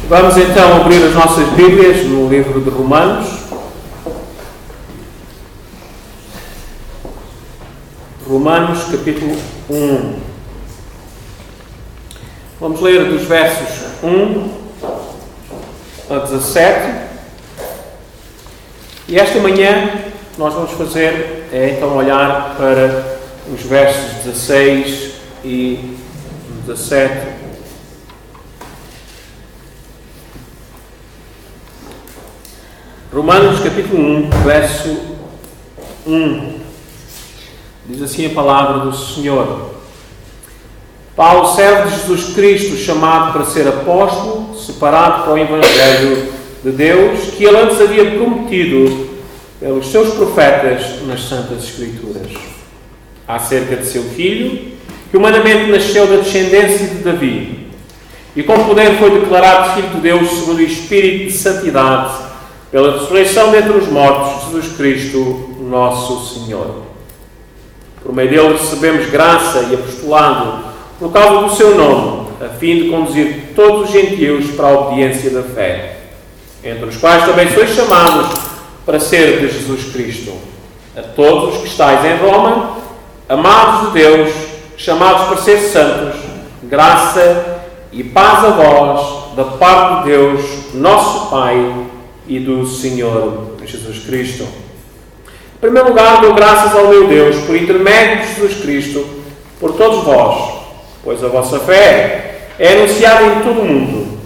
Vamos então abrir as nossas Bíblias no livro de Romanos. Romanos, capítulo 1. Vamos ler dos versos 1 a 17. E esta manhã nós vamos fazer então olhar para os versos 16 e 17. Romanos capítulo 1, verso 1. Diz assim a palavra do Senhor. Paulo, servo de Jesus Cristo, chamado para ser apóstolo, separado para o Evangelho de Deus, que ele antes havia prometido pelos seus profetas nas Santas Escrituras, acerca de seu filho, que humanamente nasceu da descendência de Davi, e com poder foi declarado Filho de Deus segundo o Espírito de Santidade, pela ressurreição dentre os mortos, Jesus Cristo, nosso Senhor. Por meio dele recebemos graça e apostolado por causa do seu nome, a fim de conduzir todos os gentios para a obediência da fé, entre os quais também sois chamados para ser de Jesus Cristo. A todos os que estáis em Roma, amados de Deus, chamados para ser santos, graça e paz a vós, da parte de Deus, nosso Pai, e do Senhor Jesus Cristo. Em primeiro lugar, dou graças ao meu Deus, por intermédio de Jesus Cristo, por todos vós, pois a vossa fé é anunciada em todo o mundo.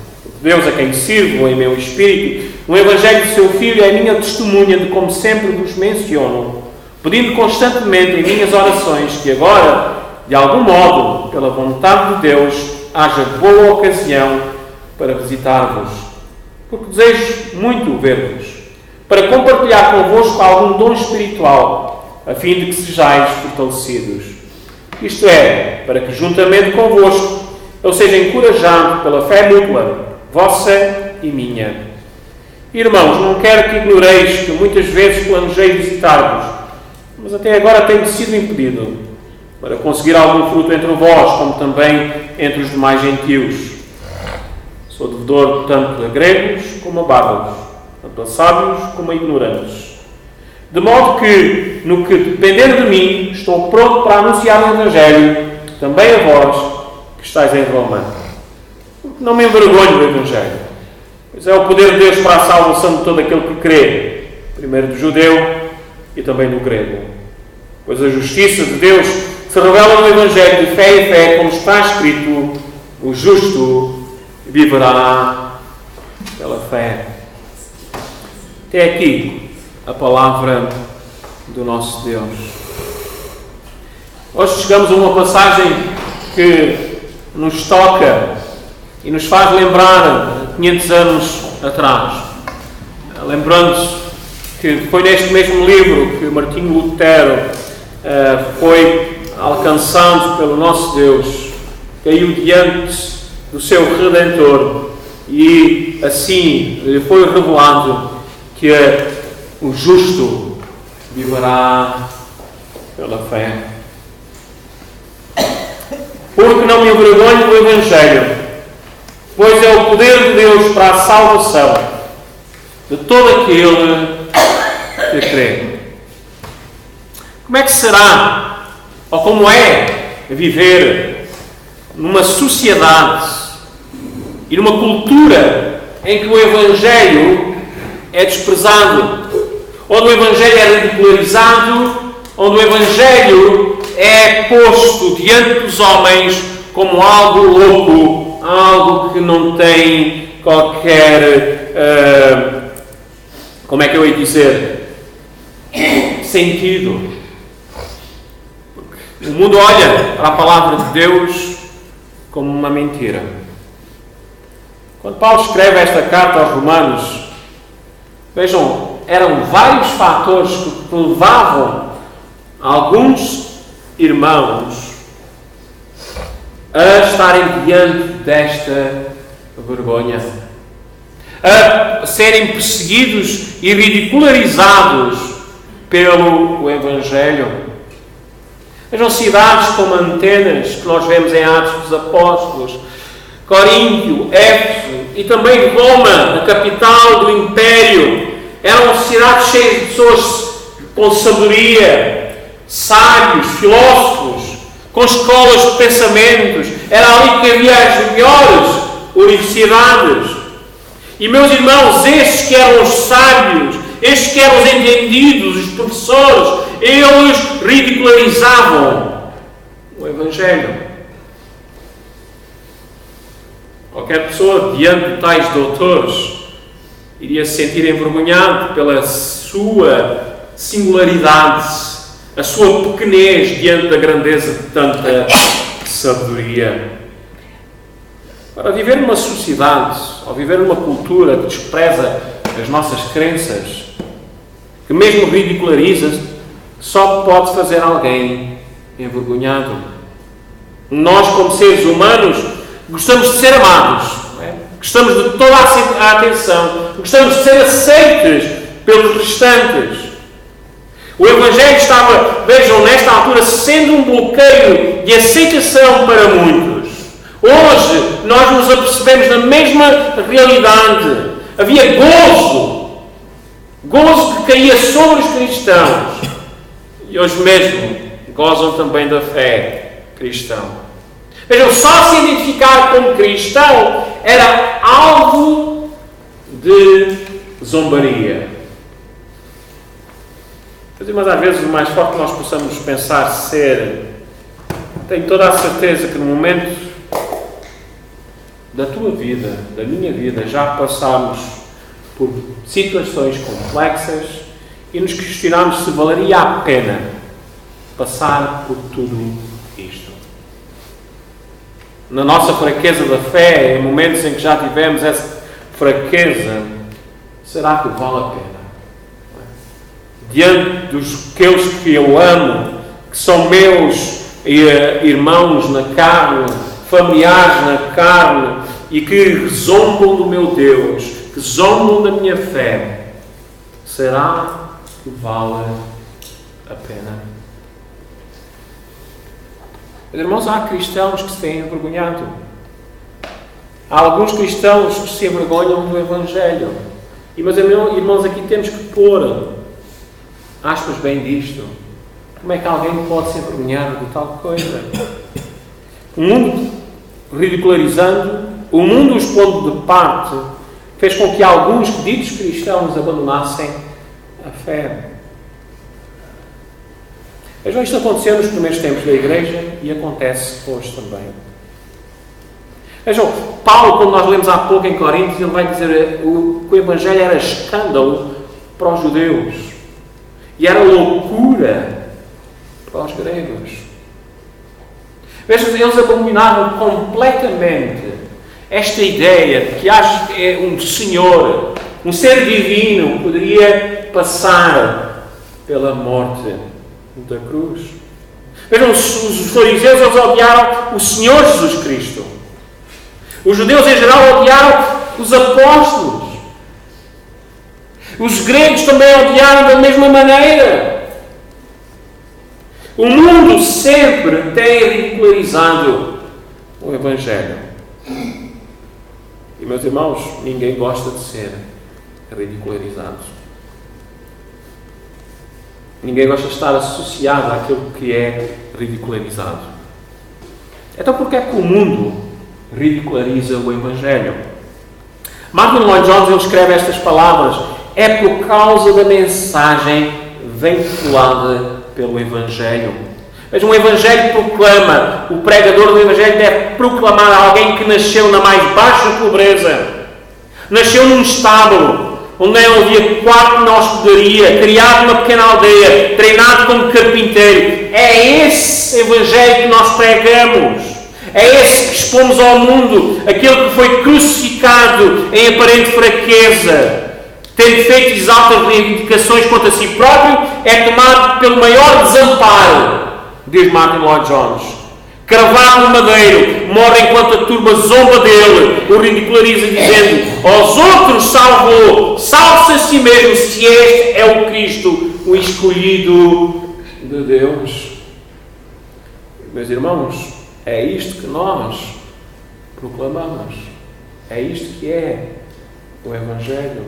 Deus, a quem sirvo em meu espírito, no Evangelho de seu Filho, é a minha testemunha de como sempre vos menciono, pedindo constantemente em minhas orações que agora, de algum modo, pela vontade de Deus, haja boa ocasião para visitar-vos, porque desejo muito ver-vos, para compartilhar convosco algum dom espiritual, a fim de que sejais fortalecidos. Isto é, para que juntamente convosco eu seja encorajado pela fé mútua, vossa e minha. Irmãos, não quero que ignoreis que muitas vezes planejei visitar-vos, mas até agora tenho sido impedido, para conseguir algum fruto entre vós, como também entre os demais gentios. Sou devedor tanto a gregos como a bárbaros, tanto a sábios como a ignorantes. De modo que, no que depender de mim, estou pronto para anunciar o Evangelho, também a vós, que estáis em Roma. Não me envergonho do Evangelho, pois é o poder de Deus para a salvação de todo aquele que crê, primeiro do judeu e também do grego. Pois a justiça de Deus se revela no Evangelho de fé em fé, como está escrito: o justo viverá pela fé. Até aqui a palavra do nosso Deus. Hoje chegamos a uma passagem que nos toca e nos faz lembrar 500 anos atrás. Lembrando-se que foi neste mesmo livro que Martinho Lutero foi alcançado pelo nosso Deus, caiu diante do seu Redentor e assim lhe foi revelado que o justo viverá pela fé. Porque não me envergonho do Evangelho, pois é o poder de Deus para a salvação de todo aquele que crê. Como é que será, ou como é viver numa sociedade e numa cultura em que o Evangelho é desprezado, onde o Evangelho é ridicularizado, onde o Evangelho é posto diante dos homens como algo louco, algo que não tem qualquer, como é que eu ia dizer, sentido. Porque o mundo olha para a palavra de Deus como uma mentira. Quando Paulo escreve esta carta aos Romanos, vejam, eram vários fatores que levavam alguns irmãos a estarem diante desta vergonha, a serem perseguidos e ridicularizados pelo Evangelho. Vejam cidades como Antenas, que nós vemos em Atos dos Apóstolos, Coríntio, Éfeso e também Roma, a capital do Império, eram cidades cheias de pessoas com sabedoria, sábios, filósofos, com escolas de pensamentos. Era ali que havia as melhores universidades. E, meus irmãos, estes que eram os sábios, estes que eram os entendidos, os professores, eles ridicularizavam o Evangelho. Qualquer pessoa, diante de tais doutores, iria se sentir envergonhado pela sua singularidade, a sua pequenez diante da grandeza de tanta sabedoria. Para viver numa sociedade, ou viver numa cultura que despreza as nossas crenças, que mesmo ridiculariza, só pode fazer alguém envergonhado. Nós, como seres humanos, gostamos de ser amados, não é? Gostamos de toda a atenção, gostamos de ser aceites pelos restantes. O Evangelho estava, vejam, nesta altura, sendo um bloqueio de aceitação para muitos. Hoje, nós nos apercebemos da mesma realidade. Havia gozo que caía sobre os cristãos. E hoje mesmo gozam também da fé cristã. Vejam, só se identificar como cristão era alvo de zombaria. Mas às vezes o mais forte que nós possamos pensar ser, tenho toda a certeza que no momento da tua vida, da minha vida, já passámos por situações complexas e nos questionámos se valeria a pena passar por tudo isto. Na nossa fraqueza da fé, em momentos em que já tivemos essa fraqueza, será que vale a pena? Diante dos que eu amo, que são meus irmãos na carne, familiares na carne, e que zombam do meu Deus, que zombam da minha fé, será que vale a pena? Meus irmãos, há cristãos que se têm envergonhado. Há alguns cristãos que se envergonham do Evangelho. E, meus irmãos, aqui temos que pôr aspas bem disto. Como é que alguém pode se envergonhar de tal coisa? O mundo ridicularizando, o mundo os pondo de parte, fez com que alguns ditos cristãos abandonassem a fé. Vejam, isto aconteceu nos primeiros tempos da Igreja e acontece hoje também. Vejam, Paulo, quando nós lemos há pouco em Coríntios, ele vai dizer que o Evangelho era escândalo para os judeus e era loucura para os gregos. Vejam, eles abominavam completamente esta ideia de que um Senhor, um ser divino, poderia passar pela morte da cruz. Vejam, os fariseus, eles odiaram o Senhor Jesus Cristo. Os judeus em geral odiaram os apóstolos. Os gregos também odiaram da mesma maneira. O mundo sempre tem ridicularizado o Evangelho. E, meus irmãos, ninguém gosta de ser ridicularizado. Ninguém gosta de estar associado àquilo que é ridicularizado. Então, por que é que o mundo ridiculariza o Evangelho? Martin Lloyd-Jones, ele escreve estas palavras: é por causa da mensagem veiculada pelo Evangelho. Vejam, o Evangelho proclama, o pregador do Evangelho deve proclamar a alguém que nasceu na mais baixa pobreza, nasceu num estábulo, onde não havia quarto na hospedaria, criado numa pequena aldeia, treinado como carpinteiro. É esse Evangelho que nós pregamos. É esse que expomos ao mundo, aquele que foi crucificado em aparente fraqueza, tendo feito exaltas reivindicações contra si próprio, é tomado pelo maior desamparo, diz Martin Lloyd-Jones. Cravado no madeiro, morre enquanto a turma zomba dele, o ridiculariza dizendo: aos outros salvou, salve-se a si mesmo, se este é o Cristo, o escolhido de Deus. Meus irmãos, é isto que nós proclamamos. É isto que é o Evangelho.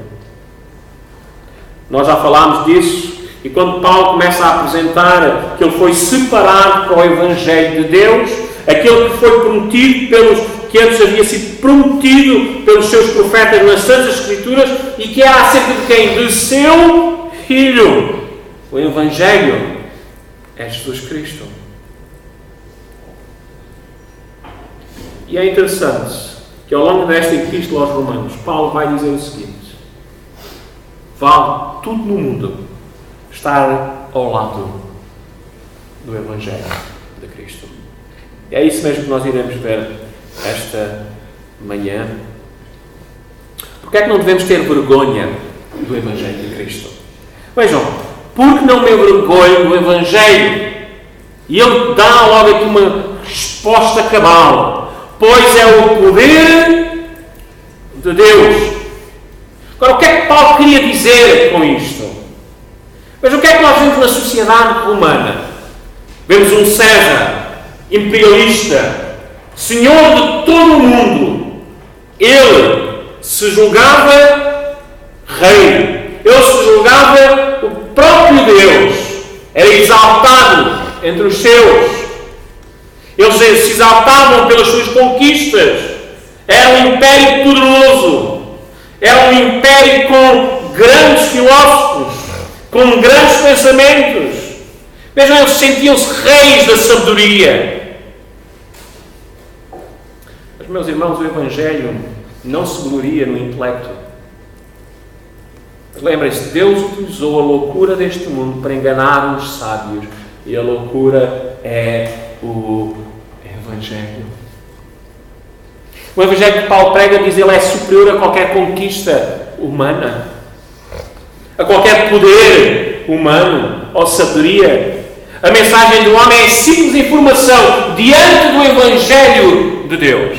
Nós já falámos disso, e quando Paulo começa a apresentar que ele foi separado para o Evangelho de Deus, aquele que foi prometido que antes havia sido prometido pelos seus profetas nas Santas Escrituras, e que é acerca de quem? De seu Filho. O Evangelho é Jesus Cristo. E é interessante que ao longo desta Epístola aos Romanos, Paulo vai dizer o seguinte: vale tudo no mundo estar ao lado do Evangelho de Cristo. E é isso mesmo que nós iremos ver esta manhã. Porque é que não devemos ter vergonha do Evangelho de Cristo? Vejam, porque não me envergonho do Evangelho? E ele dá logo aqui uma resposta cabal. Pois é o poder de Deus. Agora, o que é que Paulo queria dizer com isto? Vejam, o que é que nós vemos na sociedade romana? Vemos um César, imperialista, senhor de todo o mundo. Ele se julgava rei. Ele se julgava o próprio Deus. Era exaltado entre os seus. Eles se exaltavam pelas suas conquistas. Era um império poderoso. Era um império com grandes filósofos, com grandes pensamentos. Vejam, eles sentiam-se reis da sabedoria. Mas, meus irmãos, o Evangelho não se gloria no intelecto. Mas lembrem-se, Deus utilizou a loucura deste mundo para enganar os sábios. E a loucura é o Evangelho. O Evangelho que Paulo prega, diz ele, é superior a qualquer conquista humana, a qualquer poder humano ou sabedoria. A mensagem do homem é simples informação diante do Evangelho de Deus.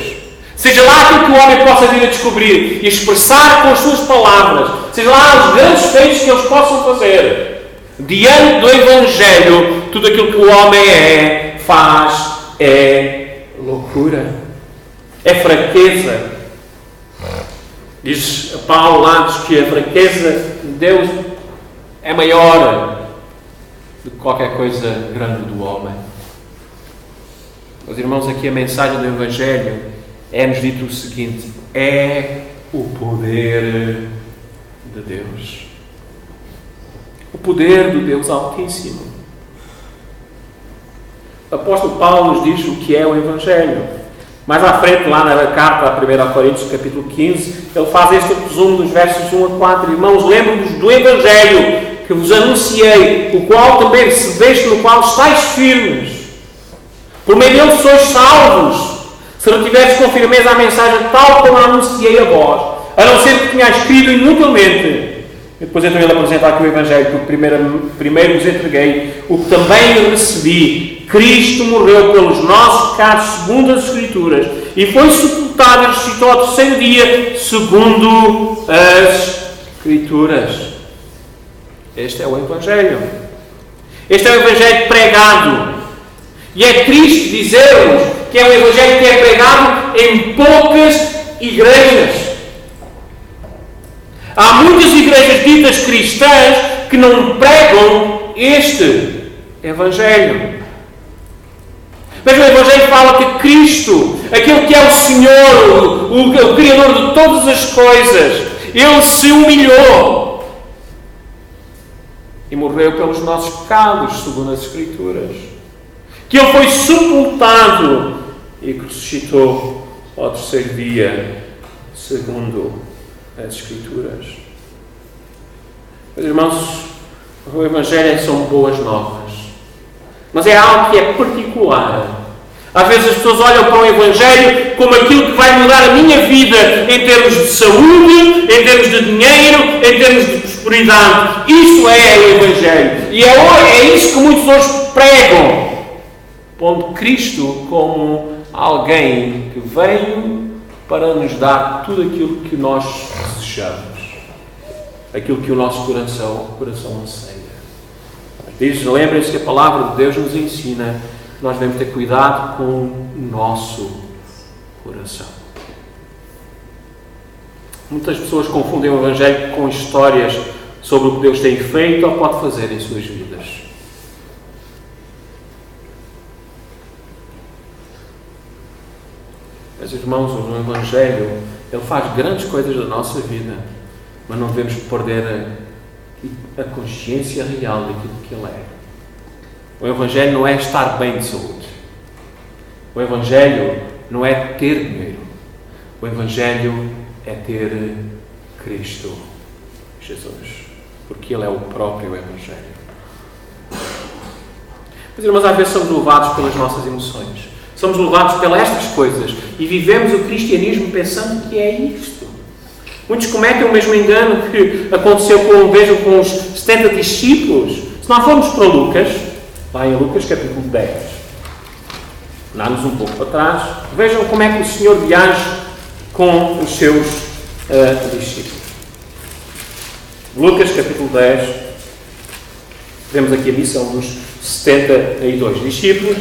Seja lá aquilo que o homem possa vir a descobrir e expressar com as suas palavras, seja lá os grandes feitos que eles possam fazer, diante do Evangelho, tudo aquilo que o homem faz é loucura, é fraqueza. Diz Paulo antes que a fraqueza de Deus é maior do que qualquer coisa grande do homem. Meus irmãos, aqui a mensagem do Evangelho é-nos dito o seguinte: é o poder de Deus. O poder do Deus Altíssimo. O apóstolo Paulo nos diz o que é o Evangelho. Mais à frente, lá na carta a 1 Coríntios, capítulo 15, ele faz este resumo dos versos 1 a 4. Irmãos, lembro-vos do Evangelho que vos anunciei, o qual também recebeste, no qual estáis firmes. Por meio dele sois salvos, se retiveres com firmeza a mensagem tal como a anunciei a vós, a não ser que tenhais crido inutilmente. E depois então ele apresenta aqui o Evangelho que primeiro vos entreguei, o que também recebi. Cristo morreu pelos nossos pecados segundo as Escrituras e foi sepultado e ressuscitou ao terceiro dia segundo as Escrituras. Este é o Evangelho. Este é o Evangelho pregado. E é triste dizermos que é um Evangelho que é pregado em poucas igrejas. Há muitas igrejas ditas cristãs que não pregam este Evangelho. Mas o Evangelho fala que Cristo, aquele que é o Senhor, o Criador de todas as coisas, Ele se humilhou e morreu pelos nossos pecados, segundo as Escrituras. Que Ele foi sepultado e que ressuscitou ao terceiro dia, segundo as Escrituras. Meus irmãos, o Evangelho são boas novas. Mas é algo que é particular. Às vezes as pessoas olham para o Evangelho como aquilo que vai mudar a minha vida em termos de saúde, em termos de dinheiro, em termos de prosperidade. Isso é o Evangelho. E é isso que muitos hoje pregam, pondo Cristo como alguém que veio para nos dar tudo aquilo que nós desejamos, aquilo que o nosso coração anseia. Lembrem-se que a palavra de Deus nos ensina que nós devemos ter cuidado com o nosso coração. Muitas pessoas confundem o Evangelho com histórias sobre o que Deus tem feito ou pode fazer em suas vidas. Mas, irmãos, o Evangelho, ele faz grandes coisas da nossa vida, mas não devemos perder a consciência real daquilo que ele é. O Evangelho não é estar bem de saúde. O Evangelho não é ter dinheiro. O Evangelho é ter Cristo Jesus, porque Ele é o próprio Evangelho. Mas, irmãos, às vezes somos levados pelas nossas emoções. Somos levados pelas estas coisas e vivemos o cristianismo pensando que é isto. Muitos cometem o mesmo engano que aconteceu com os 70 discípulos. Se nós formos para Lucas, lá em Lucas capítulo 10, dá-nos um pouco para trás, vejam como é que o Senhor viaja com os seus discípulos. Lucas capítulo 10, vemos aqui a missão dos 72 discípulos.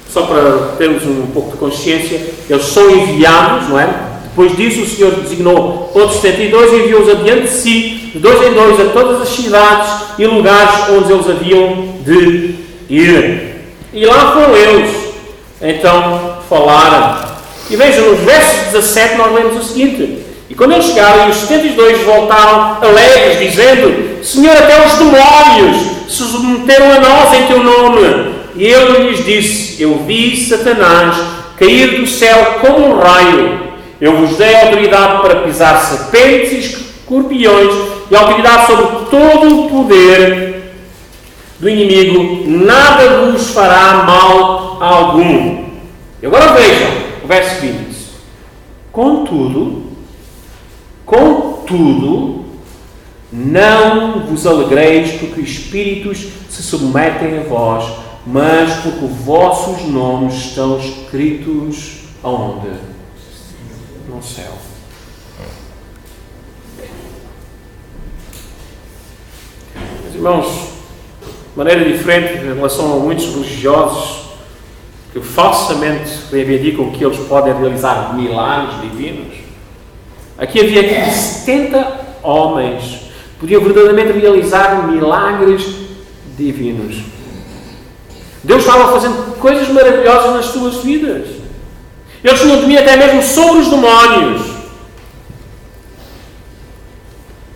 Só para termos um pouco de consciência, eles são enviados, não é? Depois disso, o Senhor designou outros 72 e enviou-os adiante de si, de 2 em 2, a todas as cidades e lugares onde eles haviam de ir. E lá foram eles, então, falaram. E vejam, nos versos 17 nós lemos o seguinte: e quando eles chegaram, e os 72 voltaram alegres, dizendo: Senhor, até os demónios se submeteram a nós em teu nome. E ele lhes disse: eu vi Satanás cair do céu como um raio. Eu vos dei autoridade para pisar serpentes e escorpiões e autoridade sobre todo o poder do inimigo. Nada vos fará mal algum. E agora vejam o verso 20. Contudo, não vos alegreis porque espíritos se submetem a vós, mas porque os vossos nomes estão escritos aonde? No céu. Mas, irmãos, de maneira diferente em relação a muitos religiosos que falsamente reivindicam que eles podem realizar milagres divinos, aqui havia 70 homens que podiam verdadeiramente realizar milagres divinos. Deus estava fazendo coisas maravilhosas nas suas vidas. Eles tinham domínio até mesmo sobre os demónios.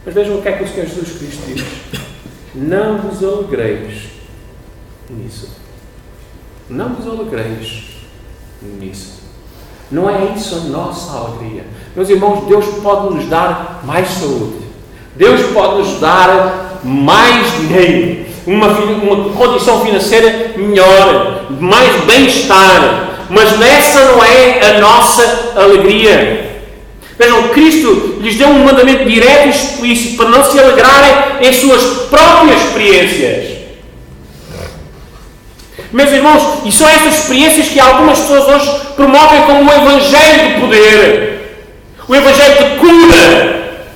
Mas vejam o que é que o Senhor Jesus Cristo diz: não vos alegreis nisso. Não vos alegreis nisso. Não é isso a nossa alegria. Meus irmãos, Deus pode nos dar mais saúde. Deus pode nos dar mais dinheiro. Uma condição financeira melhor. Mais bem-estar. Mas essa não é a nossa alegria. Vejam, Cristo lhes deu um mandamento direto e explícito para não se alegrarem em suas próprias experiências. Meus irmãos, e são estas experiências que algumas pessoas hoje promovem como o Evangelho de poder, o Evangelho de cura.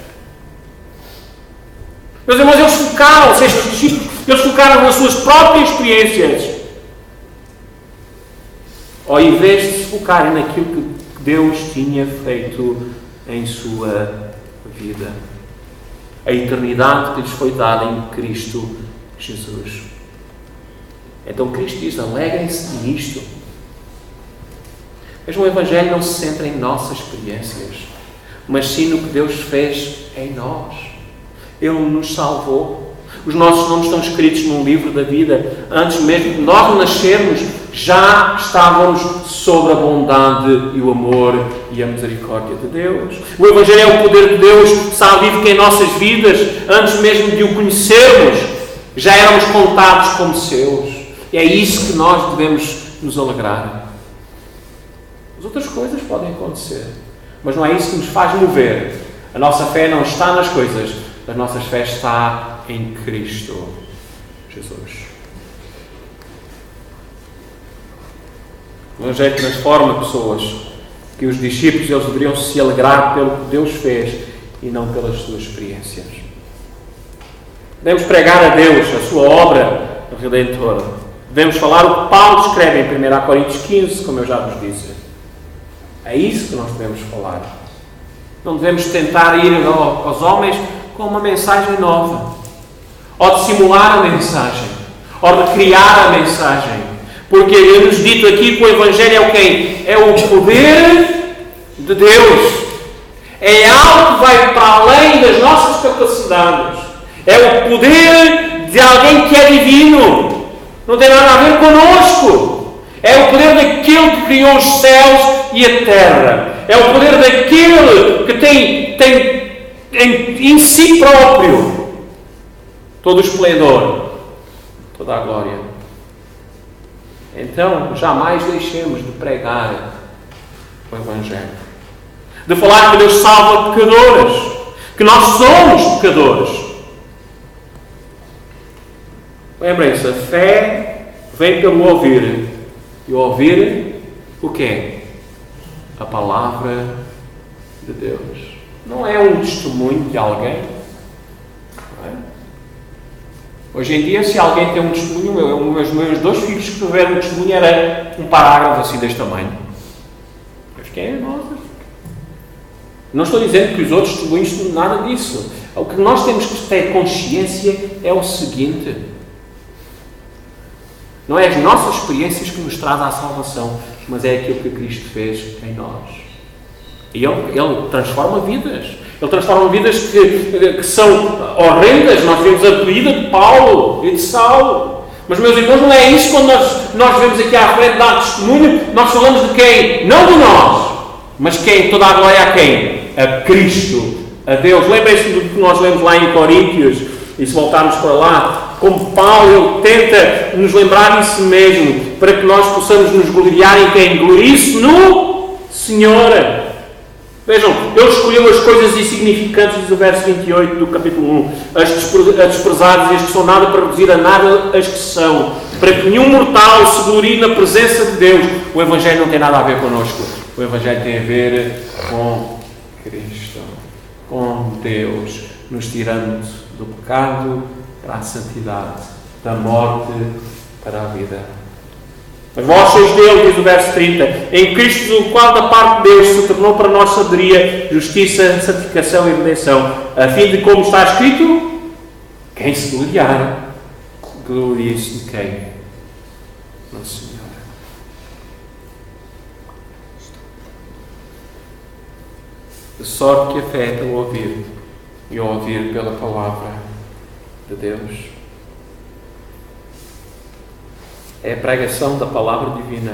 Meus irmãos, eles focaram-se, estes discípulos, eles focaram nas suas próprias experiências, ao invés de se focarem naquilo que Deus tinha feito em sua vida. A eternidade que lhes foi dada em Cristo Jesus. Então Cristo diz: alegrem-se nisto. Mas o Evangelho não se centra em nossas experiências, mas sim no que Deus fez em nós. Ele nos salvou. Os nossos nomes estão escritos no livro da vida. Antes mesmo de nós nascermos, já estávamos sobre a bondade e o amor e a misericórdia de Deus. O Evangelho é o poder de Deus, salvífico em nossas vidas. Antes mesmo de o conhecermos, já éramos contados como seus. E é isso que nós devemos nos alegrar. As outras coisas podem acontecer, mas não é isso que nos faz mover. A nossa fé não está nas coisas, a nossa fé está em Cristo Jesus. O Evangelho transforma pessoas, que os discípulos eles deveriam se alegrar pelo que Deus fez e não pelas suas experiências. Devemos pregar a Deus, a sua obra redentora. Devemos falar o que Paulo escreve em 1 Coríntios 15, como eu já vos disse. É isso que nós devemos falar. não devemos tentar ir aos homens com uma mensagem nova, ou de simular a mensagem, ou de criar a mensagem. Porque é-nos dito aqui que o Evangelho é o quê? É o poder de Deus. É algo que vai para além das nossas capacidades. É o poder de alguém que é divino. Não tem nada a ver connosco. É o poder daquele que criou os céus e a terra. É o poder daquele que tem em si próprio todo o esplendor, toda a glória. Então, jamais deixemos de pregar o Evangelho. De falar que Deus salva pecadores. Que nós somos pecadores. Lembrem-se, a fé vem pelo ouvir. E o ouvir, o quê? A palavra de Deus. Não é um testemunho de alguém. Não é? Hoje em dia, se alguém tem um testemunho, os meus 2 filhos que escreveram um testemunho era um parágrafo assim deste tamanho. Mas quem é nós? Não estou dizendo que os outros testemunhos, nada disso. O que nós temos que ter consciência é o seguinte: não é as nossas experiências que nos trazem à salvação, mas é aquilo que Cristo fez em nós. E Ele transforma vidas. Ele transforma vidas que são horrendas. Nós vemos a vida de Paulo e de Saulo. Mas, meus irmãos, não é isso. Quando nós vemos aqui à frente dar testemunho, nós falamos de quem? Não de nós, mas quem? Toda a glória a quem? A Cristo, a Deus. Lembrem-se do que nós lemos lá em Coríntios, e se voltarmos para lá, como Paulo, ele tenta nos lembrar isso mesmo, para que nós possamos nos gloriar em quem? Glorie-se no Senhor. Vejam, ele escolheu as coisas insignificantes, diz o verso 28 do capítulo 1, as desprezadas e as que são nada para reduzir a nada as que são, para que nenhum mortal se glorie na presença de Deus. O Evangelho não tem nada a ver connosco. O Evangelho tem a ver com Cristo, com Deus, nos tirando do pecado para a santidade, da morte para a vida. Mas vós sois dele, diz o verso 30, em Cristo, o qual da parte de Deus se tornou para nós sabedoria, justiça, santificação e redenção, a fim de, como está escrito, quem se gloriar, glorie-se de quem? No Senhor. De sorte que a fé é pelo ouvir, e o ouvir pela palavra de Deus. É a pregação da palavra divina.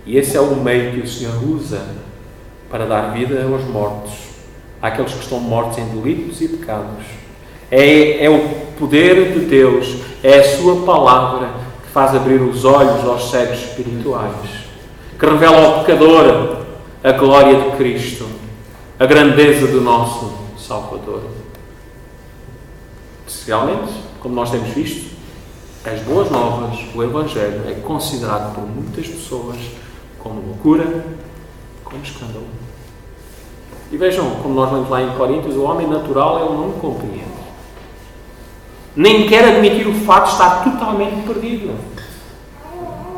E esse é o meio que o Senhor usa para dar vida aos mortos, àqueles que estão mortos em delitos e pecados. É o poder de Deus, é a sua palavra que faz abrir os olhos aos cegos espirituais, que revela ao pecador a glória de Cristo, a grandeza do nosso Salvador. Especialmente, como nós temos visto, as boas novas, o Evangelho, é considerado por muitas pessoas como loucura, como escândalo. E vejam, como nós vemos lá em Coríntios, o homem natural ele não compreende. Nem quer admitir o facto de estar totalmente perdido.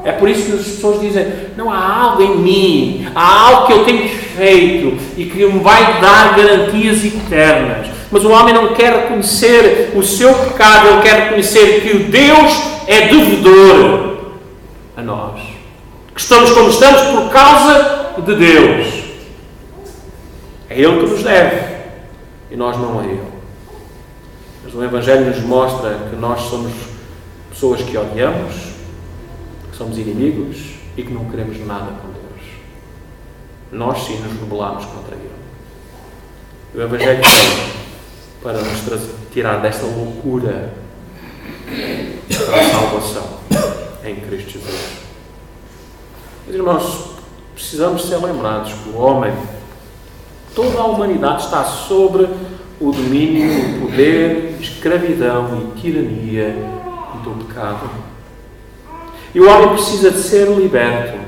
É por isso que as pessoas dizem, não, há algo em mim, há algo que eu tenho feito e que me vai dar garantias eternas. Mas o homem não quer reconhecer o seu pecado, ele quer reconhecer que Deus é devedor a nós. Que estamos como estamos por causa de Deus. É Ele que nos deve e nós não a Ele. Mas o Evangelho nos mostra que nós somos pessoas que odiamos, que somos inimigos e que não queremos nada com Deus. Nós sim nos rebelamos contra Ele. O Evangelho vem para nos tirar desta loucura para a salvação em Cristo Jesus. Mas, irmãos, precisamos ser lembrados que o homem, toda a humanidade está sobre o domínio, o poder, escravidão e tirania do pecado. E o homem precisa de ser liberto.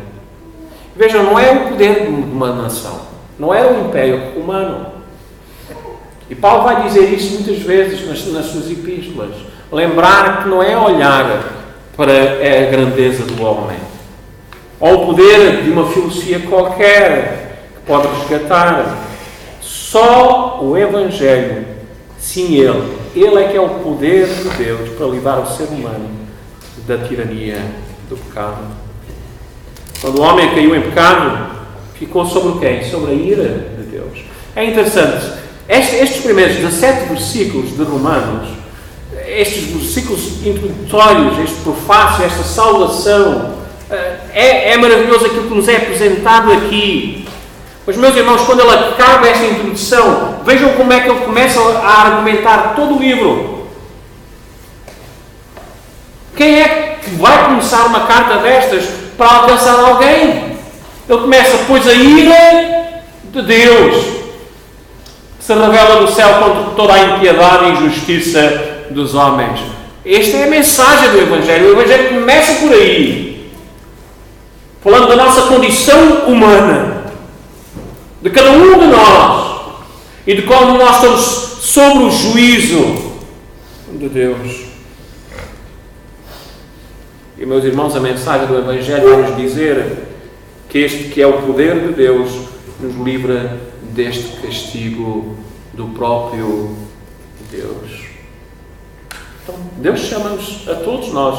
Vejam, não é o poder de uma nação, não é o Império Romano. E Paulo vai dizer isso muitas vezes nas suas epístolas. Lembrar que não é olhar para a grandeza do homem, ou o poder de uma filosofia qualquer que pode resgatar. Só o Evangelho, sim, Ele é que é o poder de Deus para livrar o ser humano da tirania do pecado. Quando o homem caiu em pecado, ficou sobre quem? Sobre a ira de Deus. É interessante, estes primeiros 17 versículos de Romanos, estes versículos introdutórios, este prefácio, esta saudação, é maravilhoso aquilo que nos é apresentado aqui. Mas, meus irmãos, quando ele acaba esta introdução, vejam como é que ele começa a argumentar todo o livro. Quem é que vai começar uma carta destas para alcançar alguém? Ele começa, pois a ira de Deus se revela do céu contra toda a impiedade e injustiça dos homens. Esta é a mensagem do Evangelho. O Evangelho começa por aí, falando da nossa condição humana, de cada um de nós, e de como nós estamos sob o juízo de Deus. E, meus irmãos, a mensagem do Evangelho vai nos dizer que este que é o poder de Deus nos livra deste castigo do próprio Deus. Então, Deus chama-nos a todos nós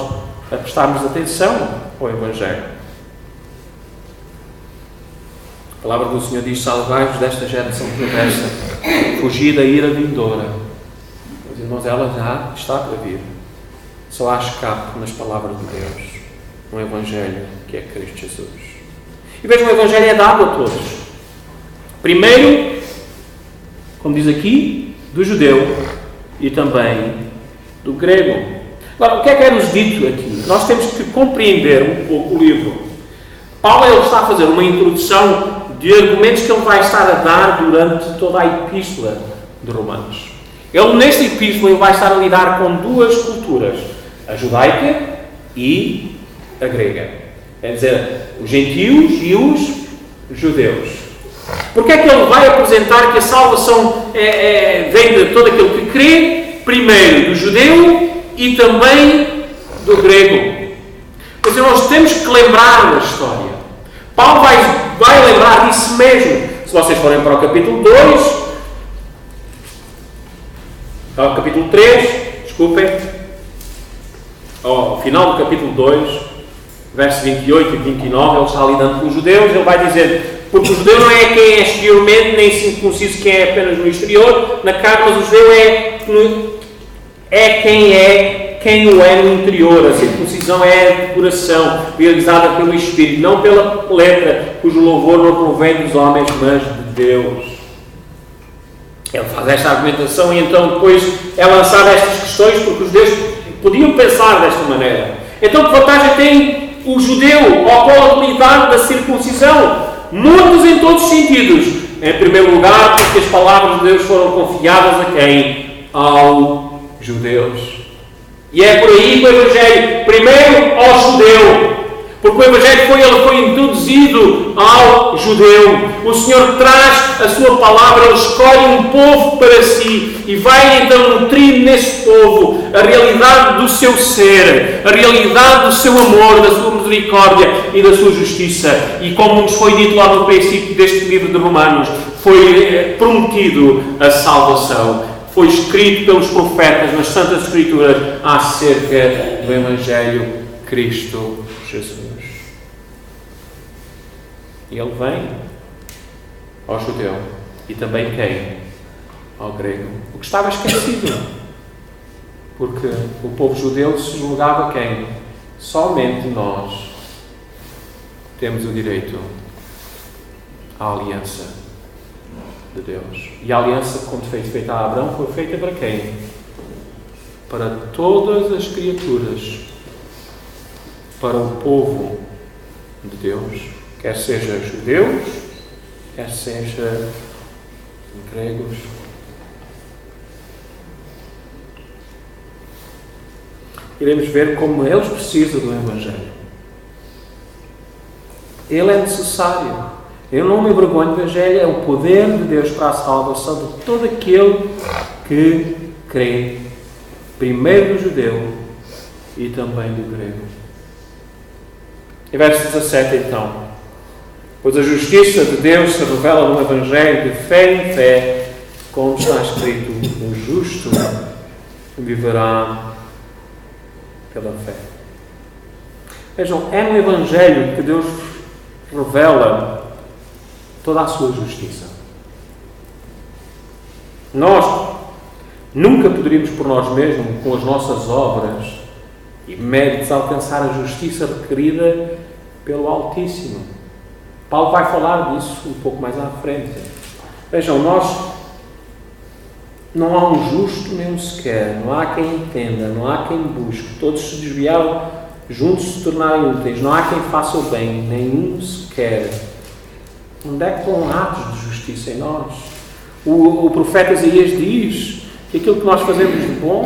a prestarmos atenção ao Evangelho. A palavra do Senhor diz: salvai-vos desta geração perversa, fugir da ira vindoura. Meus irmãos, ela já está para vir. Só há escape nas palavras de Deus, no Evangelho que é Cristo Jesus. E vejam, o Evangelho é dado a todos. Primeiro, como diz aqui, do judeu e também do grego. Agora, o que é nos dito aqui? Nós temos que compreender um pouco o livro. Paulo ele está a fazer uma introdução de argumentos que ele vai estar a dar durante toda a epístola de Romanos. Ele, nesta epístola, ele vai estar a lidar com duas culturas, a judaica e a grega. Quer dizer, os gentios e os judeus. Porque é que ele vai apresentar que a salvação vem de todo aquele que crê, primeiro do judeu e também do grego? Pois nós temos que lembrar da história. Paulo vai lembrar disso mesmo. Se vocês forem para o capítulo 2, ao capítulo 3, desculpem, ao final do capítulo 2, versos 28 e 29, ele está lidando com os judeus. Ele vai dizer: porque o judeu não é quem é exteriormente, nem circunciso quem é apenas no exterior, na carne, mas o judeu quem o é no interior. A circuncisão é de coração, realizada pelo Espírito, não pela letra, cujo louvor não provém dos homens, mas de Deus. Ele faz esta argumentação e então depois é lançada estas questões, porque os judeus podiam pensar desta maneira. Então, que vantagem tem o judeu ao qual da circuncisão? Muitos em todos os sentidos. Em primeiro lugar, porque as palavras de Deus foram confiadas a quem? Aos judeus. E é por aí que o Evangelho, primeiro ao judeu, porque o Evangelho foi introduzido ao judeu. O Senhor traz a sua palavra, Ele escolhe um povo para si e vai então nutrir nesse povo a realidade do seu ser, a realidade do seu amor, da sua misericórdia e da sua justiça. E como nos foi dito lá no princípio deste livro de Romanos, foi prometido a salvação. Foi escrito pelos profetas nas Santas Escrituras acerca do Evangelho Cristo Jesus. E ele vem ao judeu e também quem? Ao grego. O que estava esquecido. Porque o povo judeu se julgava quem? Somente nós temos o direito à aliança de Deus. E a aliança, quando foi feita a Abraão, foi feita para quem? Para todas as criaturas, para o povo de Deus, quer seja judeus, quer seja gregos. Iremos ver como eles precisam do Evangelho. Ele é necessário. Eu não me envergonho do Evangelho, é o poder de Deus para a salvação de todo aquele que crê, primeiro do judeu e também do grego. E verso 17 então: pois a justiça de Deus se revela no Evangelho de fé em fé, como está escrito, o justo viverá pela fé. Vejam, é no Evangelho que Deus revela toda a sua justiça. Nós nunca poderíamos por nós mesmos, com as nossas obras e méritos, alcançar a justiça requerida pelo Altíssimo. Paulo vai falar disso um pouco mais à frente. Vejam, não há um justo nem um sequer, não há quem entenda, não há quem busque, todos se desviaram, juntos se tornarem úteis, não há quem faça o bem, nenhum sequer. Onde é que estão atos de justiça em nós? O profeta Isaías diz que aquilo que nós fazemos de bom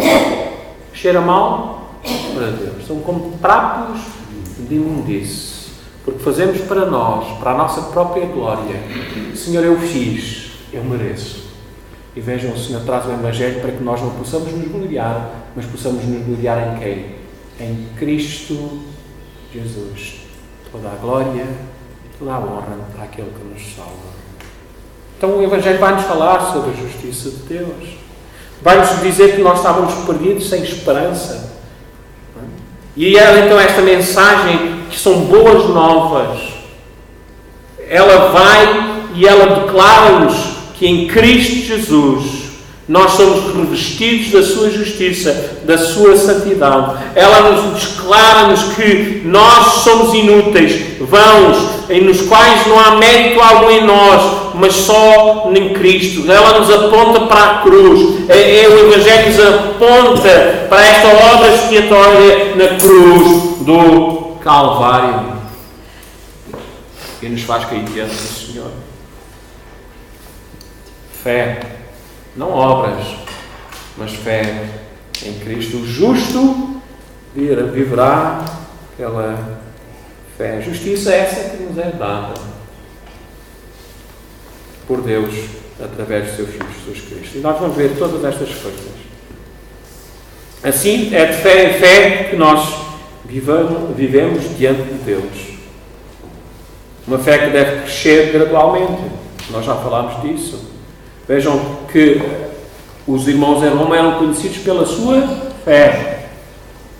cheira mal para Deus. São como trapos de imundície, porque fazemos para nós, para a nossa própria glória. Senhor, eu fiz, eu mereço. E vejam, o Senhor traz o Evangelho para que nós não possamos nos gloriar, mas possamos nos gloriar em quem? Em Cristo Jesus. Toda a glória, toda a honra para aquele que nos salva. Então o Evangelho vai-nos falar sobre a justiça de Deus. Vai-nos dizer que nós estávamos perdidos, sem esperança. E então esta mensagem, que são boas novas, ela vai e ela declara-nos que em Cristo Jesus nós somos revestidos da sua justiça, da sua santidade. Ela nos declara-nos que nós somos inúteis, vãos, nos quais não há mérito algum em nós, mas só em Cristo. Ela nos aponta para a cruz. O Evangelho nos aponta para esta obra expiatória na cruz do Calvário. E nos faz cair diante do Senhor. Fé, não obras, mas fé em Cristo. O justo viverá pela fé. Justiça é essa que nos é dada por Deus através do seu Filho Jesus Cristo. E nós vamos ver todas estas coisas. Assim, é de fé em fé que nós vivemos diante de Deus. Uma fé que deve crescer gradualmente. Nós já falámos disso. Vejam que os irmãos em Roma eram conhecidos pela sua fé.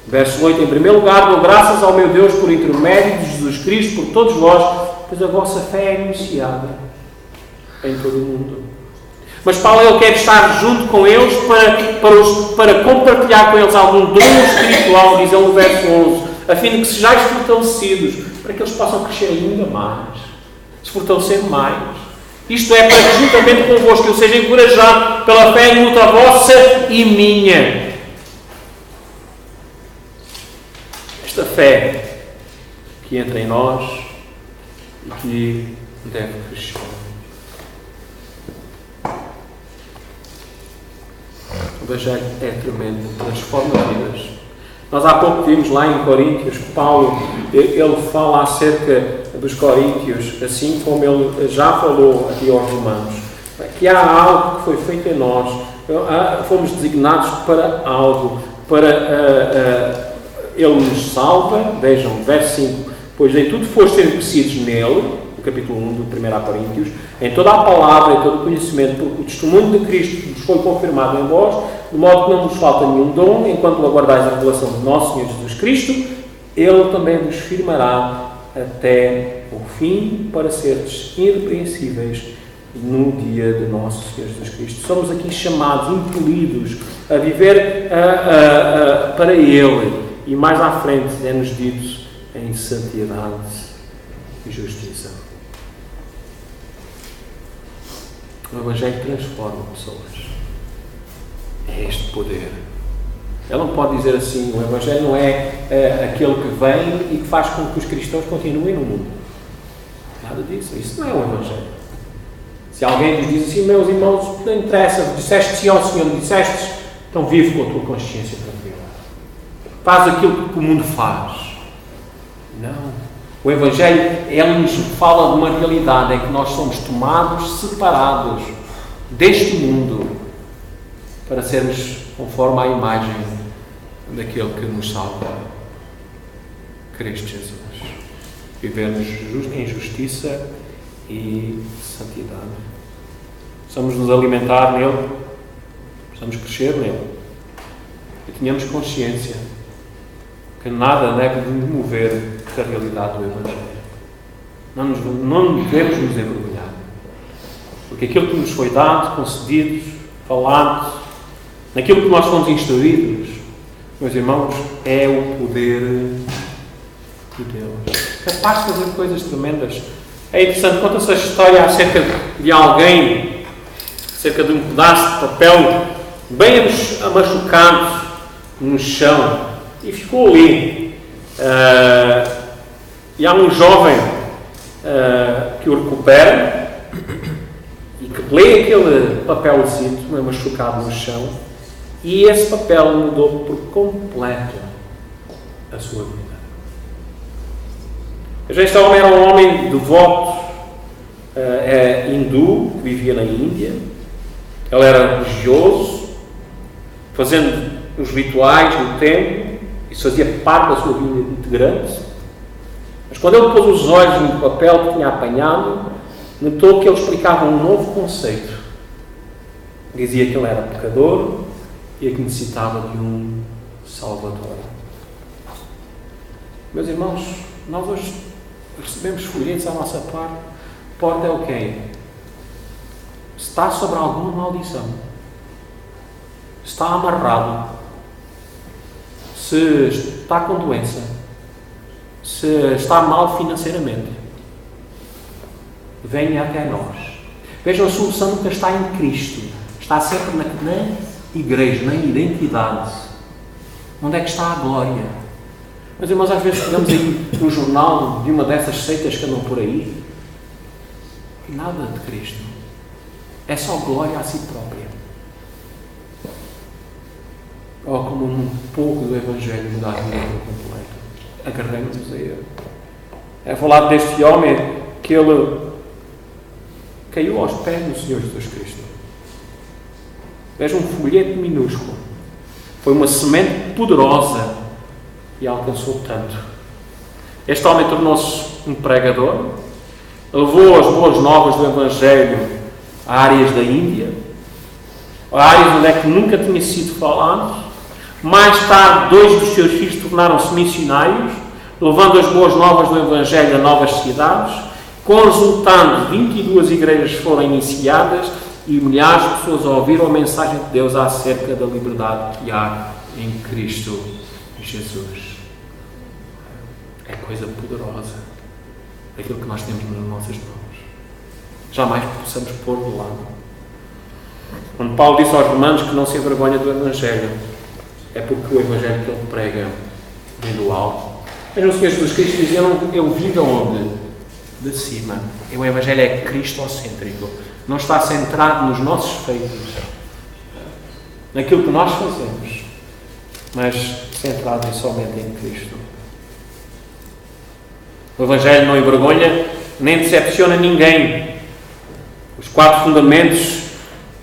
Verso 8. Em primeiro lugar, dou graças ao meu Deus por intermédio de Jesus Cristo, por todos vós, pois a vossa fé é iniciada em todo o mundo. Mas Paulo, ele quer estar junto com eles para compartilhar com eles algum dom espiritual, diz ele no verso 11, a fim de que sejais fortalecidos, para que eles possam crescer ainda mais, se fortalecer mais. Isto é, para que juntamente convosco eu seja encorajado pela fé em luta vossa e minha. Esta fé que entra em nós e que deve crescer. O Evangelho é tremendo, transforma vidas. Nós há pouco vimos lá em Coríntios que Paulo, ele fala acerca dos coríntios, assim como ele já falou aqui aos romanos, que há algo que foi feito em nós, fomos designados para algo, ele nos salva. Vejam, verso 5, pois em tudo fostes enriquecidos nele, no capítulo 1 do 1 Coríntios, em toda a palavra e todo o conhecimento, porque o testemunho de Cristo vos foi confirmado em vós, de modo que não vos falta nenhum dom, enquanto aguardais a revelação de nosso Senhor Jesus Cristo, ele também vos firmará até o fim, para seres irrepreensíveis no dia de nosso Senhor Jesus Cristo. Somos aqui chamados, impelidos a viver para Ele, e mais à frente é-nos dito em santidade e justiça. O Evangelho transforma pessoas. É este poder. Ele não pode dizer assim, o Evangelho não é aquele que vem e que faz com que os cristãos continuem no mundo. Nada disso. Isso não é o Evangelho. Se alguém nos diz assim, meus irmãos, não interessa, disseste sim ao Senhor, me disseste, então vive com a tua consciência tranquila. Faz aquilo que o mundo faz. Não. O Evangelho, ele nos fala de uma realidade em que nós somos tomados, separados deste mundo, para sermos conforme à imagem daquele que nos salva, Cristo Jesus. Vivermos em justiça e santidade. possamos nos alimentar nele, possamos crescer nele e tenhamos consciência que nada deve nos mover da realidade do Evangelho. Não devemos nos envergonhar, porque aquilo que nos foi dado, concedido, falado, naquilo que nós fomos instruídos, meus irmãos, é o poder de Deus, capaz de fazer coisas tremendas. É interessante, conta-se a história acerca de alguém, acerca de um pedaço de papel bem machucado no chão, e ficou ali. E há um jovem que o recupera e que lê aquele papelzinho machucado no chão, e esse papel mudou por completo a sua vida. Este homem era um homem devoto, hindu, que vivia na Índia. Ele era religioso, fazendo os rituais no templo. Isso fazia parte da sua vida integrante. Mas quando ele pôs os olhos no papel que tinha apanhado, notou que ele explicava um novo conceito. Dizia que ele era pecador e que necessitava de um Salvador. Meus irmãos, nós hoje recebemos folhetos à nossa porta. É o quê? Está sobre alguma maldição. Está amarrado. Se está com doença. Se está mal financeiramente. Venha até nós. Vejam, a solução nunca está em Cristo. Está sempre na igreja, na identidade. Onde é que está a glória? Mas, irmãos, às vezes pegamos aí no jornal de uma dessas seitas que andam por aí e nada de Cristo. É só glória a si própria. Ou como um pouco do Evangelho mudar a vida por completo. Agarremos a ele. É falar deste homem que ele caiu aos pés do Senhor Jesus Cristo. Veja, um folheto minúsculo. Foi uma semente poderosa e alcançou tanto. Este homem tornou-se um pregador, levou as boas novas do Evangelho a áreas da Índia, a áreas onde é que nunca tinha sido falado. Mais tarde, 2 dos seus filhos tornaram-se missionários, levando as boas novas do Evangelho a novas cidades, com o resultado de 22 igrejas foram iniciadas e milhares de pessoas ouviram a mensagem de Deus acerca da liberdade que há em Cristo Jesus. É coisa poderosa aquilo que nós temos nas nossas mãos. Jamais possamos pôr de lado. Quando Paulo disse aos romanos que não se envergonha do Evangelho, é porque o Evangelho que ele prega vem do alto. Mas o Senhor Jesus Cristo dizia: eu vim de onde? De cima. E o Evangelho é cristocêntrico. Não está centrado nos nossos feitos, naquilo que nós fazemos, mas centrado somente em Cristo. O Evangelho não envergonha nem decepciona ninguém. Os 4 fundamentos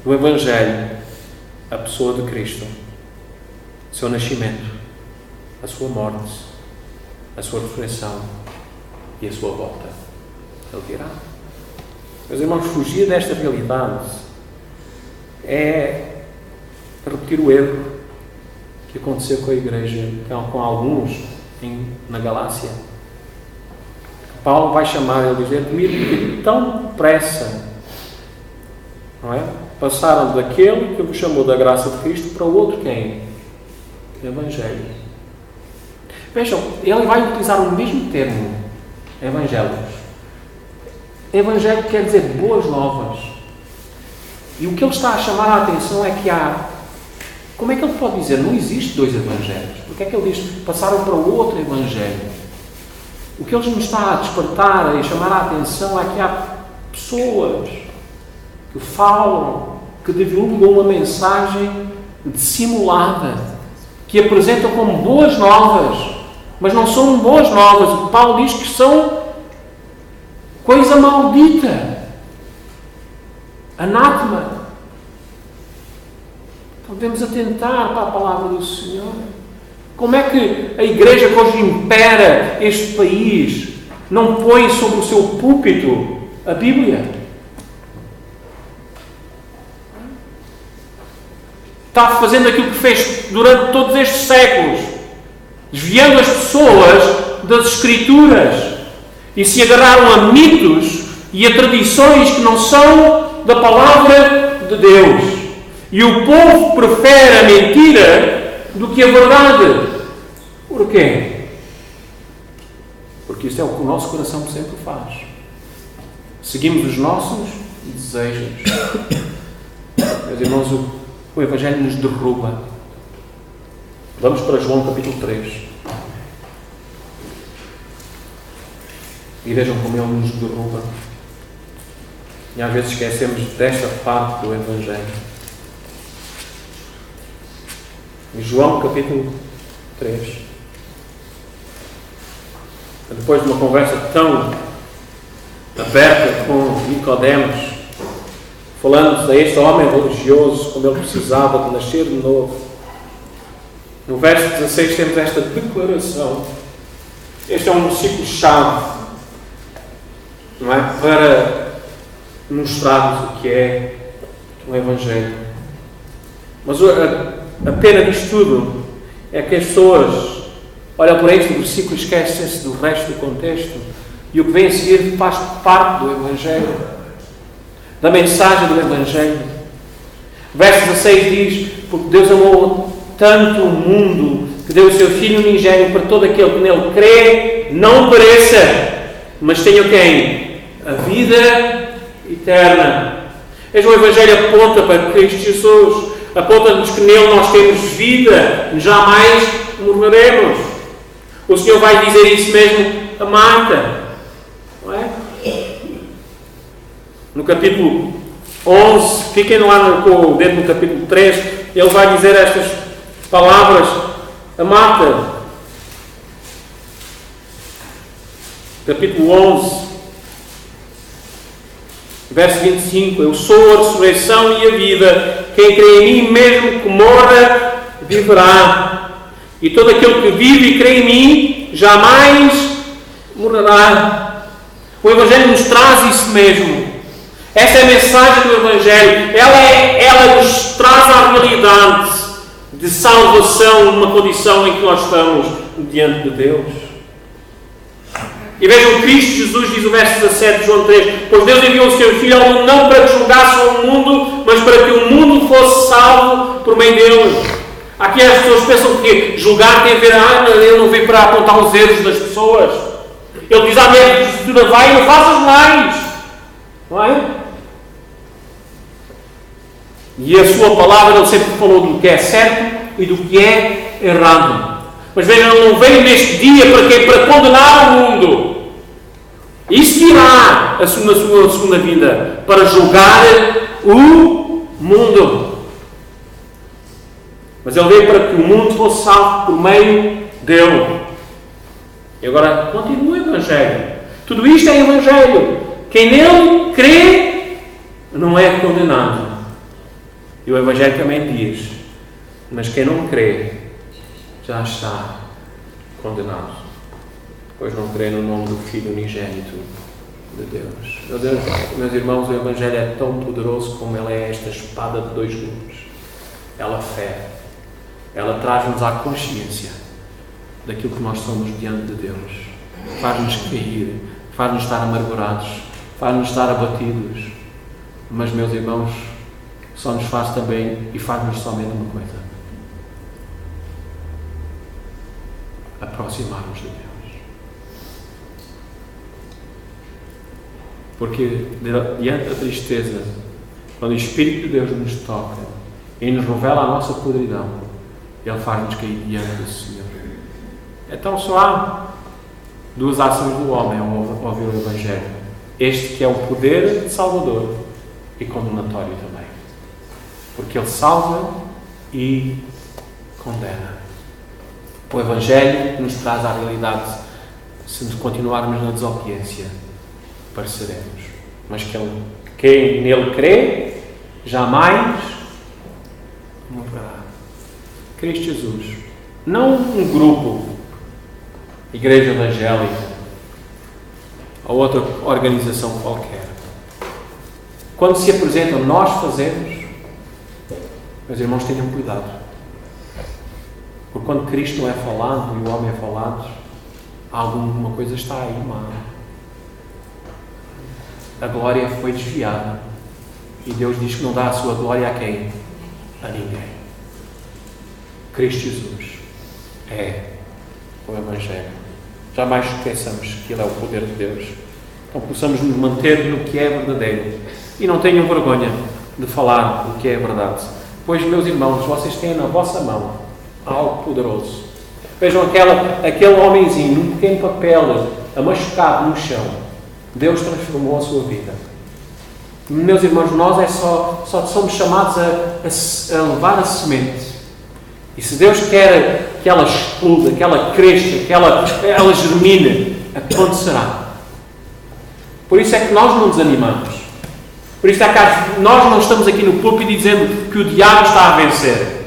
do Evangelho: a pessoa de Cristo, o seu nascimento, a sua morte, a sua ressurreição e a sua volta. Ele virá. Meus irmãos, fugir desta realidade é repetir o erro que aconteceu com a igreja, com alguns na Galácia. Paulo vai chamar, ele diz: admiro que tão depressa, não é? Passaram daquele que vos chamou da graça de Cristo para o outro quem? O Evangelho. Vejam, ele vai utilizar o mesmo termo, Evangelhos. Evangelho quer dizer boas novas. E o que ele está a chamar a atenção é que há... Como é que ele pode dizer? Não existe 2 Evangelhos. Porque é que ele diz que passaram para o outro Evangelho? O que ele nos está a despertar e chamar a atenção é que há pessoas que falam, que divulgam uma mensagem dissimulada, que apresentam como boas novas, mas não são boas novas. O Paulo diz que são coisa maldita, anátema. Então devemos atentar para a palavra do Senhor. Como é que a igreja que hoje impera este país não põe sobre o seu púlpito a Bíblia? Está fazendo aquilo que fez durante todos estes séculos, desviando as pessoas das Escrituras, e se agarraram a mitos e a tradições que não são da palavra de Deus. E o povo prefere a mentira do que a verdade. Porquê? Porque isso é o que o nosso coração sempre faz. Seguimos os nossos desejos. Meus irmãos, o Evangelho nos derruba. Vamos para João capítulo 3. E vejam como ele nos derruba. E às vezes esquecemos desta parte do Evangelho. Em João capítulo 3. Depois de uma conversa tão aberta com Nicodemos, falando a este homem religioso, como ele precisava de nascer de novo. No verso 16 temos esta declaração. Este é um versículo-chave, não é? Para mostrarmos o que é o Evangelho. Mas a pena disto tudo é que as pessoas olham para este versículo e esquecem-se do resto do contexto. E o que vem a seguir faz parte do Evangelho, da mensagem do Evangelho. Verso 16 diz: porque Deus amou tanto o mundo que deu o seu Filho unigênito para todo aquele que nele crê, não pereça, mas tenha quem? A vida eterna. Este o Evangelho aponta para Cristo Jesus, aponta-nos que nele nós temos vida, jamais morreremos. O Senhor vai dizer isso mesmo a Marta, não é? No capítulo 11, fiquem lá com o dedo no capítulo 3, ele vai dizer estas palavras a Marta. Capítulo 11, verso 25: eu sou a ressurreição e a vida, quem crê em mim, mesmo que morra, viverá. E todo aquele que vive e crê em mim, jamais morrerá. O Evangelho nos traz isso mesmo. Essa é a mensagem do Evangelho. Ela nos traz a realidade de salvação numa condição em que nós estamos diante de Deus. E vejam, Cristo Jesus diz o verso 17 de João 3: pois Deus enviou o seu Filho ao mundo não para que julgasse o mundo, mas para que o mundo fosse salvo por meio dele. Aqui as pessoas pensam que julgar tem a ver, ele não veio para apontar os erros das pessoas. Ele diz: mesmo que Escritura vai e não faças mais. Não é? E a sua palavra, ele sempre falou do que é certo e do que é errado. Mas vejam, ele não veio neste dia para quê? Para condenar o mundo. Isso virá na sua segunda vinda, para julgar o mundo. Mas ele veio para que o mundo fosse salvo por meio dele. E agora continua o Evangelho. Tudo isto é Evangelho. Quem nele crê não é condenado. E o Evangelho também diz: mas quem não crê já está condenado, pois não crê no nome do Filho unigênito de Deus. Meus irmãos, o Evangelho é tão poderoso como ele é esta espada de dois gumes. Ela fere. Ela traz-nos à consciência daquilo que nós somos diante de Deus. Faz-nos cair, faz-nos estar amargurados, faz-nos estar abatidos. Mas, meus irmãos, só nos faz também e faz-nos somente uma coisa: aproximar-nos de Deus. Porque diante da tristeza, quando o Espírito de Deus nos toca e nos revela a nossa podridão, Ele faz-nos cair diante do Senhor. Então só há duas ações do homem ao ouvir o Evangelho. Este que é o poder salvador e condenatório também. Porque Ele salva e condena. O Evangelho nos traz a realidade. Se continuarmos na desobediência, pareceremos. Mas quem nele crê, jamais morrerá. Cristo Jesus. Não um grupo, igreja evangélica, ou outra organização qualquer. Quando se apresentam, nós fazemos. Meus irmãos, tenham cuidado. Porque quando Cristo não é falado e o homem é falado, alguma coisa está aí má. A glória foi desviada. E Deus diz que não dá a sua glória a quem? A ninguém. Cristo Jesus é o Evangelho. Jamais esqueçamos que Ele é o poder de Deus. Então possamos nos manter no que é verdadeiro. E não tenham vergonha de falar o que é verdade. Pois, meus irmãos, vocês têm na vossa mão algo poderoso. Vejam aquele homenzinho, num pequeno papel, amachucado no chão. Deus transformou a sua vida. Meus irmãos, nós só somos chamados a levar a semente. E se Deus quer que ela exploda, que ela cresça, que ela germine, acontecerá. Por isso é que nós não desanimamos. Por isso é que nós não estamos aqui no púlpito dizendo que o diabo está a vencer.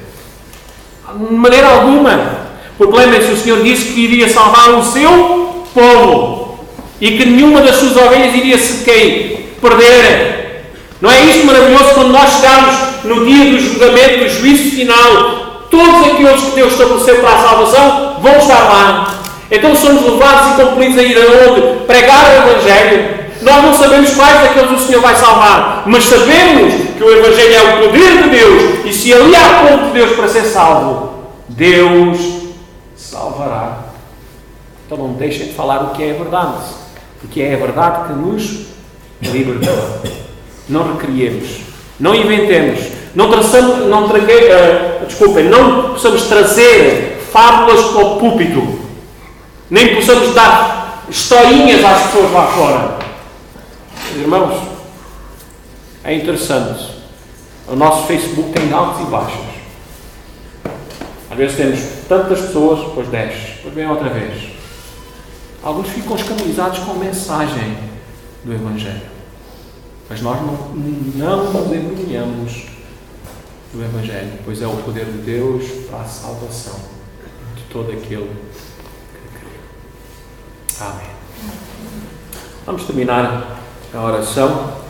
De maneira alguma. Porque lembrem-se, o Senhor disse que iria salvar o seu povo. E que nenhuma das suas ovelhas iria se perder. Não é isto maravilhoso quando nós chegarmos no dia do julgamento, do juízo final? Todos aqueles que Deus estabeleceu para a salvação vão estar lá. Então somos levados e compelidos a ir aonde? Pregar o Evangelho. Nós não sabemos quais daqueles o Senhor vai salvar, mas sabemos que o Evangelho é o poder de Deus, e se ali há ponto de Deus para ser salvo, Deus salvará. Então não deixem de falar o que é a verdade, porque é a verdade que nos libertou. Não recriemos, não inventemos, não possamos trazer fábulas para o púlpito, nem possamos dar historinhas às pessoas lá fora. Irmãos, é interessante. O nosso Facebook tem altos e baixos. Às vezes temos tantas pessoas, depois desce, depois vem outra vez. Alguns ficam escandalizados com a mensagem do Evangelho. Mas nós não nos envergonhamos do Evangelho, pois é o poder de Deus para a salvação de todo aquele que crê. Amém. Vamos terminar a oração.